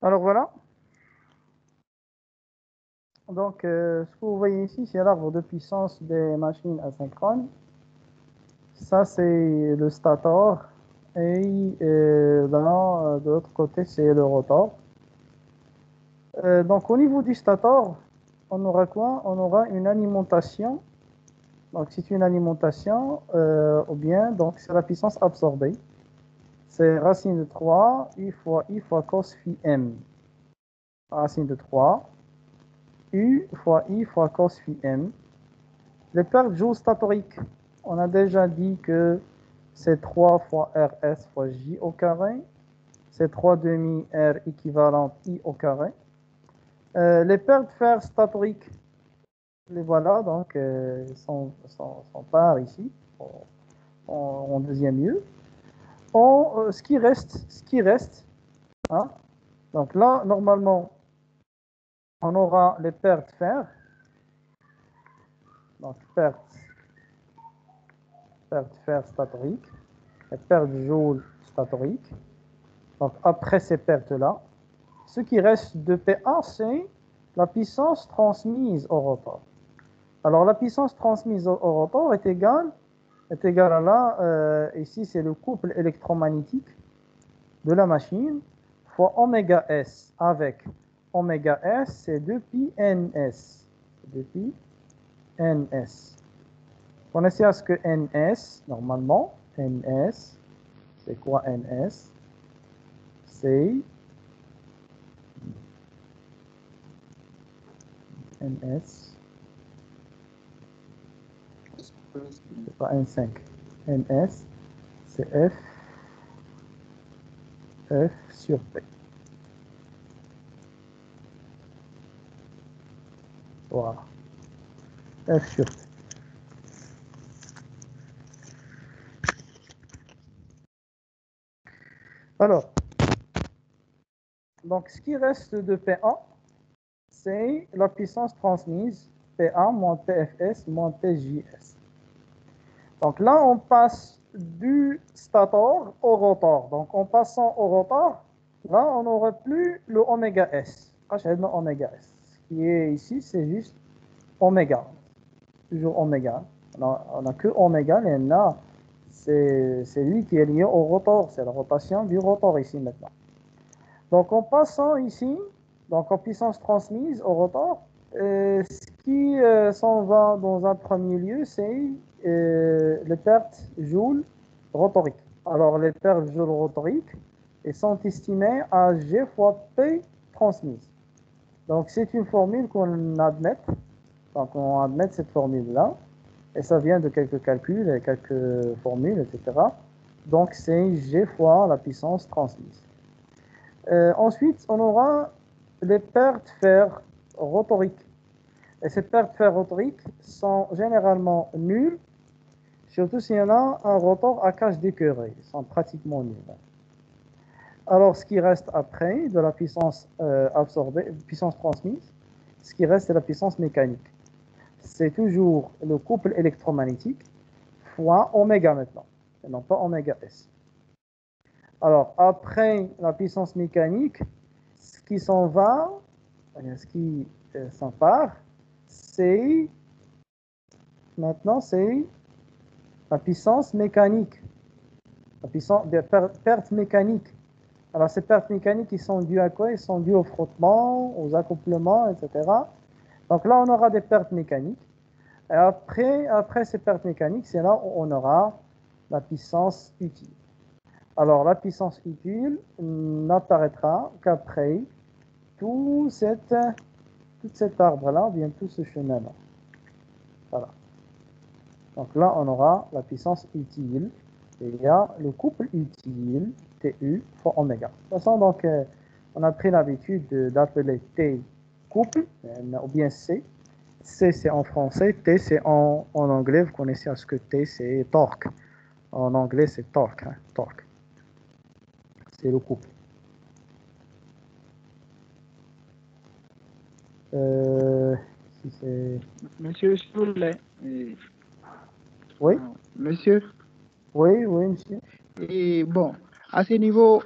Alors voilà. Donc, ce que vous voyez ici, c'est l'arbre de puissance des machines asynchrones. Ça, c'est le stator. Et de l'autre côté, c'est le rotor. Donc, au niveau du stator, on aura quoi? On aura une alimentation. Donc, c'est une alimentation, ou bien, donc, c'est la puissance absorbée. C'est racine de 3, I fois cos phi m. Racine de 3, U fois I fois cos phi m. Les pertes joules statoriques, on a déjà dit que c'est 3 fois RS fois J au carré. C'est 3 demi R équivalent I au carré. Les pertes fer statoriques, les voilà, donc sont par ici, en deuxième lieu. Ce qui reste, hein, donc là, normalement, on aura les pertes fer, donc pertes fer statoriques, les pertes joule statoriques. Donc après ces pertes-là, ce qui reste de P1, c'est la puissance transmise au rotor. Alors la puissance transmise au rotor est égale à là, ici c'est le couple électromagnétique de la machine fois oméga S avec oméga S, c'est 2pi ns. 2pi ns. Vous connaissez à ce que ns, normalement, ns, c'est quoi ns? C'est ns, c'est pas N5. ns, c'est F sur P. Voilà. F sur P. Alors, donc ce qui reste de P1, c'est la puissance transmise P1 moins PFS moins PJS. Donc là, on passe du stator au rotor. Donc en passant au rotor, là, on n'aurait plus le oméga S. Oméga S. Ce qui est ici, c'est juste oméga. Toujours oméga. On n'a que oméga, et là, c'est lui qui est lié au rotor. C'est la rotation du rotor ici maintenant. Donc en passant ici, donc en puissance transmise au rotor, ce qui s'en va dans un premier lieu, c'est les pertes joules rotoriques. Alors les pertes joules rotoriques elles sont estimées à G fois P transmise. Donc c'est une formule qu'on admet. Donc on admet cette formule-là. Et ça vient de quelques calculs, quelques formules, etc. Donc c'est G fois la puissance transmise. Ensuite, on aura les pertes fer rotoriques. Et ces pertes fer rotoriques sont généralement nulles, surtout s'il y en a un rotor à cage d'écœurée. Ils sont pratiquement nuls. Alors, ce qui reste après de la puissance absorbée, puissance transmise, ce qui reste, c'est la puissance mécanique. C'est toujours le couple électromagnétique fois oméga maintenant, et non pas oméga S. Alors, après la puissance mécanique, ce qui s'en va, ce qui s'empare, c'est maintenant c'est la puissance mécanique, la puissance des pertes mécaniques. Alors ces pertes mécaniques, ils sont dues à quoi? Ils sont dues au frottement, aux accouplements, etc. Donc là, on aura des pertes mécaniques. Et après ces pertes mécaniques, c'est là où on aura la puissance utile. Alors la puissance utile n'apparaîtra qu'après tout cet arbre-là, bien tout ce chemin-là. Voilà. Donc là, on aura la puissance utile. Et il y a le couple utile, TU fois oméga. De toute façon, donc, on a pris l'habitude d'appeler T couple, ou bien C. C, c'est en français. T, c'est en anglais. Vous connaissez à ce que T, c'est torque. En anglais, c'est torque. Hein, torque. C'est le couple. Si c'est... Monsieur, s'il vous plaît. Oui, Monsieur. oui, monsieur. Et bon, à ce niveau,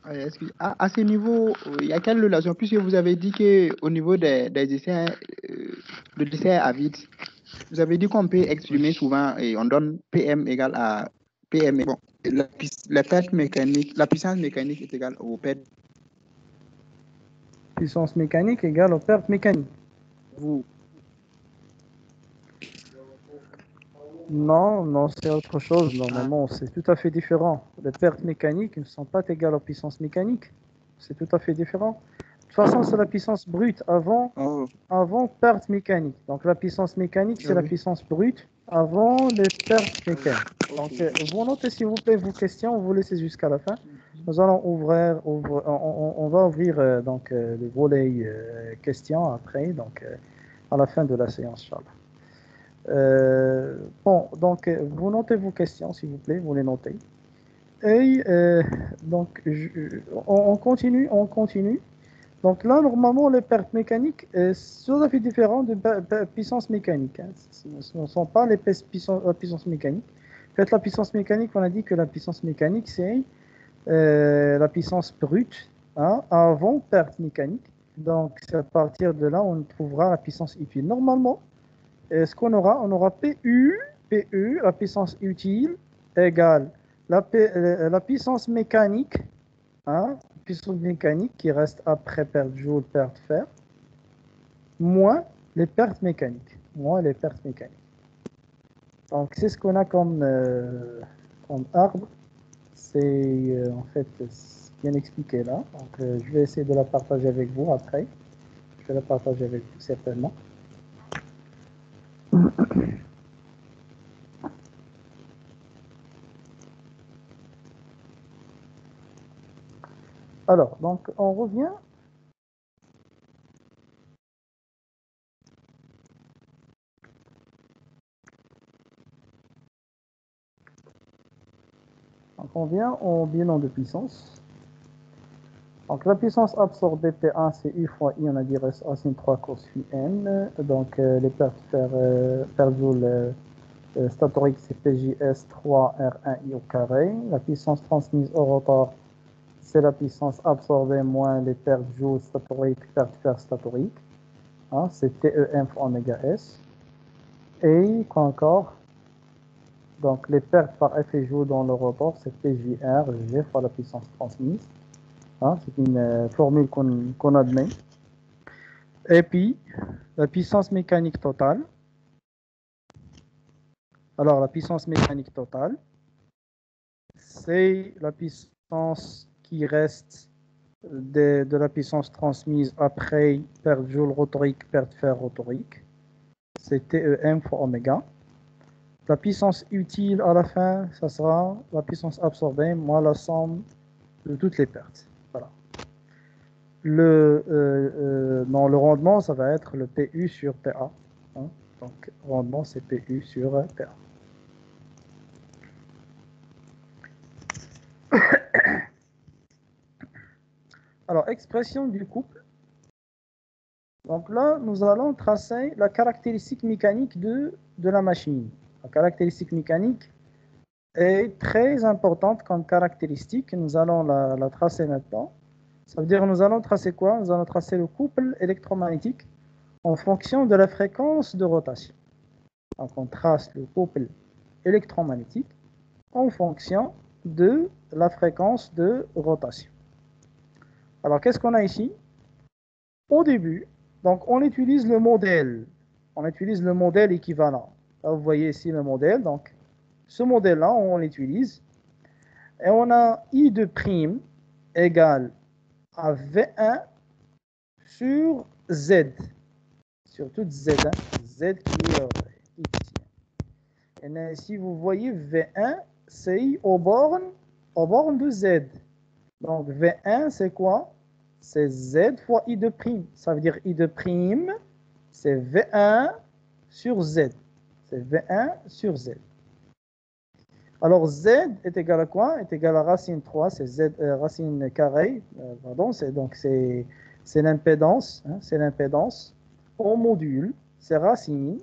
À ce niveau, il y a quelle relation? Puisque vous avez dit qu'au niveau des dessins, le dessin à vide, vous avez dit qu'on peut exprimer souvent et on donne PM égale à PM. Bon, la perte mécanique, la puissance mécanique est égale aux pertes. Puissance mécanique égale aux pertes mécaniques. Vous. Non, c'est autre chose. Normalement, c'est tout à fait différent. Les pertes mécaniques ne sont pas égales aux puissances mécaniques. C'est tout à fait différent. De toute façon, c'est la puissance brute avant perte mécanique. Donc, la puissance mécanique, c'est la puissance brute avant les pertes mécaniques. Donc, vous notez, s'il vous plaît, vos questions. Vous laissez jusqu'à la fin. Nous allons on va ouvrir donc, le volet questions après, donc à la fin de la séance, Inch'Allah. Bon, donc, vous notez vos questions, s'il vous plaît, vous les notez. Et donc, on continue. Donc là, normalement, les pertes mécaniques sont tout à fait différentes de puissance mécanique. Hein. Ce ne sont pas la puissance mécanique. En fait, la puissance mécanique, on a dit que la puissance mécanique, c'est la puissance brute avant perte mécanique. Donc, c'est à partir de là, on trouvera la puissance utile. Normalement, ce qu'on aura, on aura PU, la puissance utile, égale la puissance mécanique, puissance mécanique qui reste après perte joule, perte fer, moins les pertes mécaniques. Donc, c'est ce qu'on a comme arbre. C'est en fait bien expliqué là. Donc, je vais essayer de la partager avec vous après. Je vais la partager avec vous certainement. Alors, donc, on revient. Donc, on vient au bilan de puissance. Donc, la puissance absorbée P1, c'est U fois I, on a dit racine 3 cos phi n. Donc, les pertes per joule statorique, c'est PJS 3 R1 I au carré. La puissance transmise au rotor, c'est la puissance absorbée moins les pertes joule statoriques, pertes fer statorique. C'est TEM fois oméga S. Et quoi encore? Donc, les pertes par effet joule dans le rotor, c'est PJR, G fois la puissance transmise. C'est une formule qu'on admet. Et puis, la puissance mécanique totale. Alors, la puissance mécanique totale, c'est la puissance qui reste de la puissance transmise après perte joule rotorique, perte fer rotorique. C'est TEM fois oméga. La puissance utile à la fin, ça sera la puissance absorbée moins la somme de toutes les pertes. Voilà. Le rendement, ça va être le PU sur PA. Donc, rendement, c'est PU sur PA. Alors, expression du couple. Donc là, nous allons tracer la caractéristique mécanique de la machine. La caractéristique mécanique est très importante comme caractéristique. Nous allons la tracer maintenant. Ça veut dire que nous allons tracer quoi? Nous allons tracer le couple électromagnétique en fonction de la fréquence de rotation. Donc on trace le couple électromagnétique en fonction de la fréquence de rotation. Alors qu'est-ce qu'on a ici? Au début, donc on utilise le modèle. On utilise le modèle équivalent. Là, vous voyez ici le modèle. Donc ce modèle-là, on l'utilise. Et on a I de prime égale à V1 sur Z. Sur toute Z. Z qui est ici. Et ici, vous voyez V1, c'est aux bornes de Z. Donc V1, c'est quoi? C'est Z fois I de prime. Ça veut dire I de prime, c'est V1 sur Z. C'est V1 sur Z. Alors Z est égal à quoi? Est égal à racine 3, c'est Z, racine carrée, pardon, c'est l'impédance, c'est l'impédance au module, c'est racine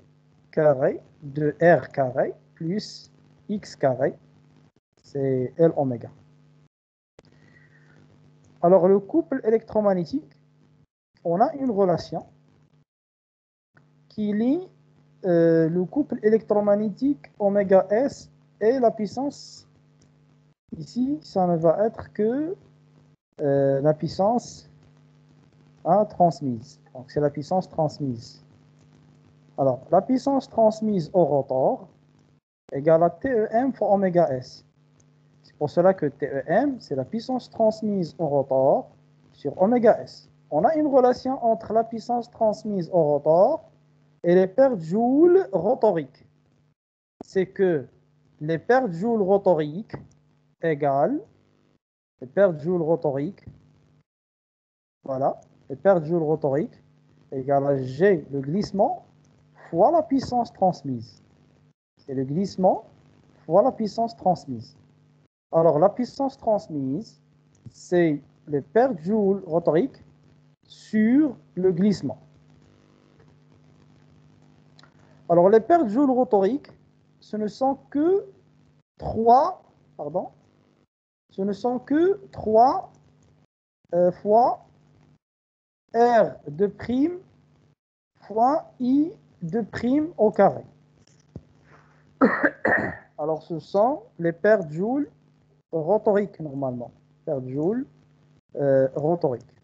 carré de R carré plus X carré, c'est L oméga. Alors, le couple électromagnétique, on a une relation qui lie le couple électromagnétique oméga S et la puissance. Ici, ça ne va être que la puissance transmise. Donc, c'est la puissance transmise. Alors, la puissance transmise au rotor égale à TEM fois oméga S. C'est pour cela que TEM, c'est la puissance transmise au rotor sur oméga S. On a une relation entre la puissance transmise au rotor et les pertes joules rotoriques. C'est que les pertes joules rotoriques égale les pertes joules rotoriques, voilà, les pertes joules rotoriques égale à G, le glissement, fois la puissance transmise. C'est le glissement fois la puissance transmise. Alors, la puissance transmise, c'est les pertes joules rotoriques sur le glissement. Alors, les pertes joules rotoriques, ce ne sont que 3 fois R de prime fois I de prime au carré. Alors, ce sont les pertes joules rotoriques normalement. Pertes joules rotoriques.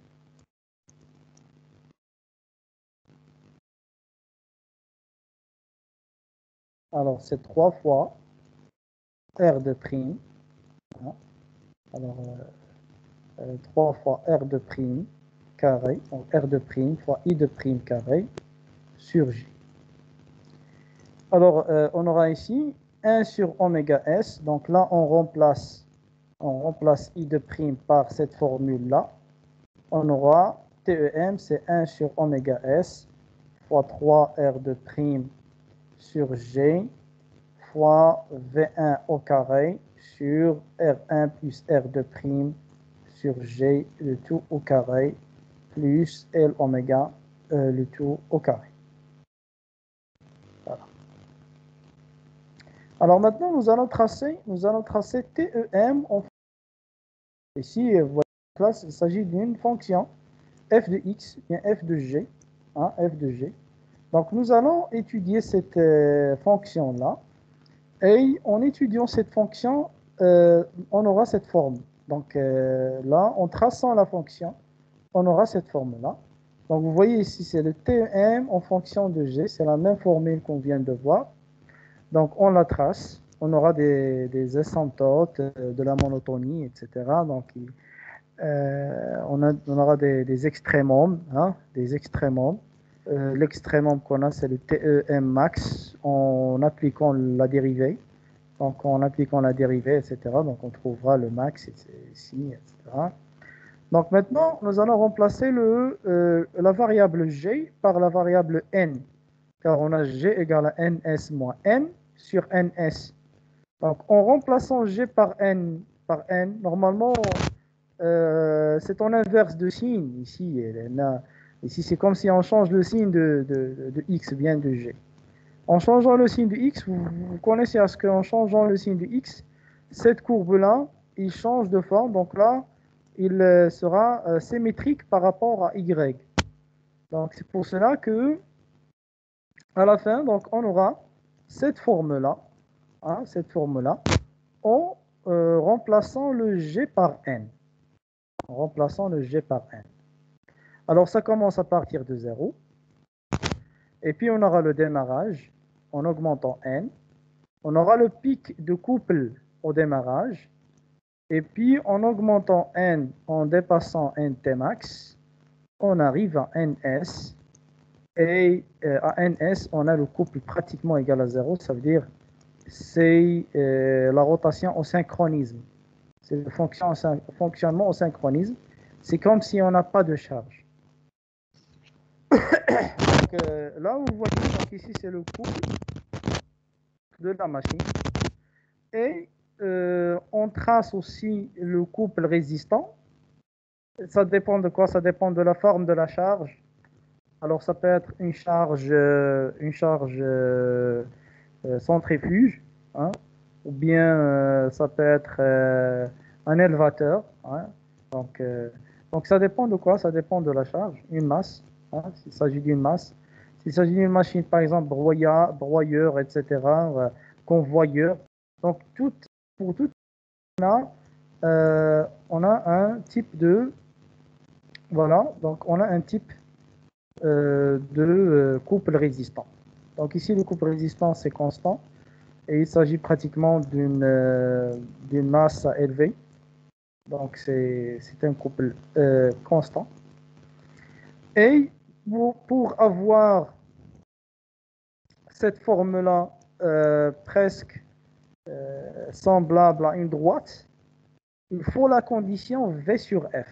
Alors, c'est 3 fois R de prime. Alors, 3 fois R de prime carré. Donc, R de prime fois I de prime carré sur J. Alors, on aura ici 1 sur oméga S. Donc là, on remplace I de prime par cette formule-là. On aura TEM, c'est 1 sur oméga S fois 3 R de prime sur G fois V1 au carré sur R1 plus R de prime sur G, le tout au carré, plus L oméga, le tout au carré. Voilà. Alors maintenant, nous allons tracer TEM. Ici, vous voyez, il s'agit d'une fonction f de x, bien f de g, f de g. Donc nous allons étudier cette fonction-là. Et en étudiant cette fonction, on aura cette forme. Donc là, en traçant la fonction, on aura cette forme-là. Donc vous voyez ici, c'est le TEM en fonction de G. C'est la même formule qu'on vient de voir. Donc on la trace. On aura des asymptotes, de la monotonie, etc. Donc on aura des extrémums, des extrémums. L'extrémum qu'on a, c'est le TEM max en appliquant la dérivée. Donc, en appliquant la dérivée, etc., donc on trouvera le max ici, etc. Donc, maintenant, nous allons remplacer la variable g par la variable n, car on a g égale à ns moins n sur ns. Donc, en remplaçant g par n, normalement, c'est en inverse de signe ici. Ici, c'est comme si on change le signe de x, bien de g. En changeant le signe de x, vous connaissez à ce qu'en changeant le signe de x, cette courbe-là, il change de forme. Donc là, il sera symétrique par rapport à y. Donc c'est pour cela que, à la fin, donc on aura cette forme-là, en remplaçant le g par n. En remplaçant le g par n. Alors ça commence à partir de 0. Et puis on aura le démarrage en augmentant n. On aura le pic de couple au démarrage. Et puis en augmentant n, en dépassant nt max, on arrive à ns. Et à ns, on a le couple pratiquement égal à 0. Ça veut dire c'est la rotation au synchronisme. C'est le fonctionnement au synchronisme. C'est comme si on n'a pas de charge. Donc, là, vous voyez, donc ici, c'est le couple de la machine. Et on trace aussi le couple résistant. Ça dépend de quoi? Ça dépend de la forme de la charge. Alors, ça peut être une charge centrifuge, ou bien ça peut être un élevateur. Donc, Donc ça dépend de quoi? Ça dépend de la charge, une masse, hein, s'il s'agit d'une masse. S'il s'agit d'une machine, par exemple, broyeur, etc., convoyeur. Donc, pour tout, on a un type de... Voilà, donc on a un type de couple résistant. Donc ici, le couple résistant, c'est constant. Et il s'agit pratiquement d'une masse à élever. Donc c'est un couple constant. Et pour avoir cette forme-là presque semblable à une droite, il faut la condition V sur F.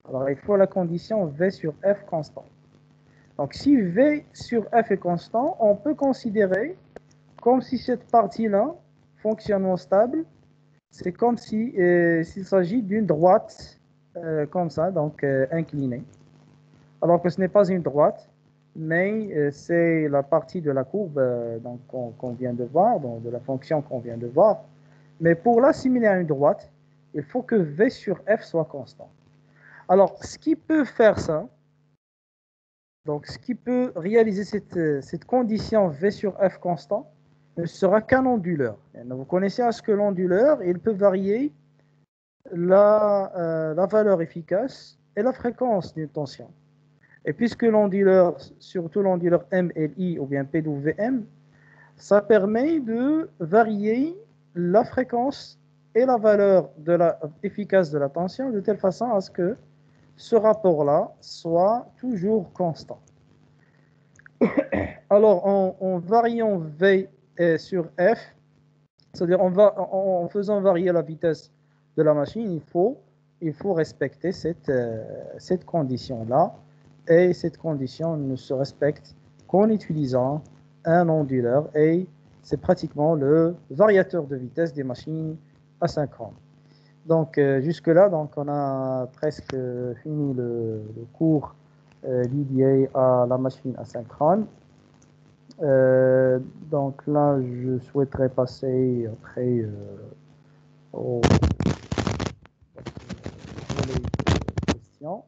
Alors il faut la condition V sur F constant. Donc si V sur F est constant, on peut considérer comme si cette partie-là, fonctionnement stable, c'est comme si s'il s'agit d'une droite comme ça, donc inclinée. Alors que ce n'est pas une droite, mais c'est la partie de la courbe qu'on vient de voir, donc de la fonction qu'on vient de voir. Mais pour l'assimiler à une droite, il faut que V sur F soit constant. Alors, ce qui peut faire ça, donc ce qui peut réaliser cette condition V sur F constant, ne sera qu'un onduleur. Vous connaissez à ce que l'onduleur, il peut varier la valeur efficace et la fréquence d'une tension. Et puisque l'onduleur, surtout l'onduleur MLI ou bien PWM, ça permet de varier la fréquence et la valeur efficace de la tension de telle façon à ce que ce rapport-là soit toujours constant. Alors, en variant V sur F, c'est-à-dire en faisant varier la vitesse de la machine, il faut respecter cette condition-là. Et cette condition ne se respecte qu'en utilisant un onduleur. Et c'est pratiquement le variateur de vitesse des machines asynchrones. Donc jusque-là, donc, on a presque fini le cours dédié à la machine asynchrone. Donc là, je souhaiterais passer après aux questions.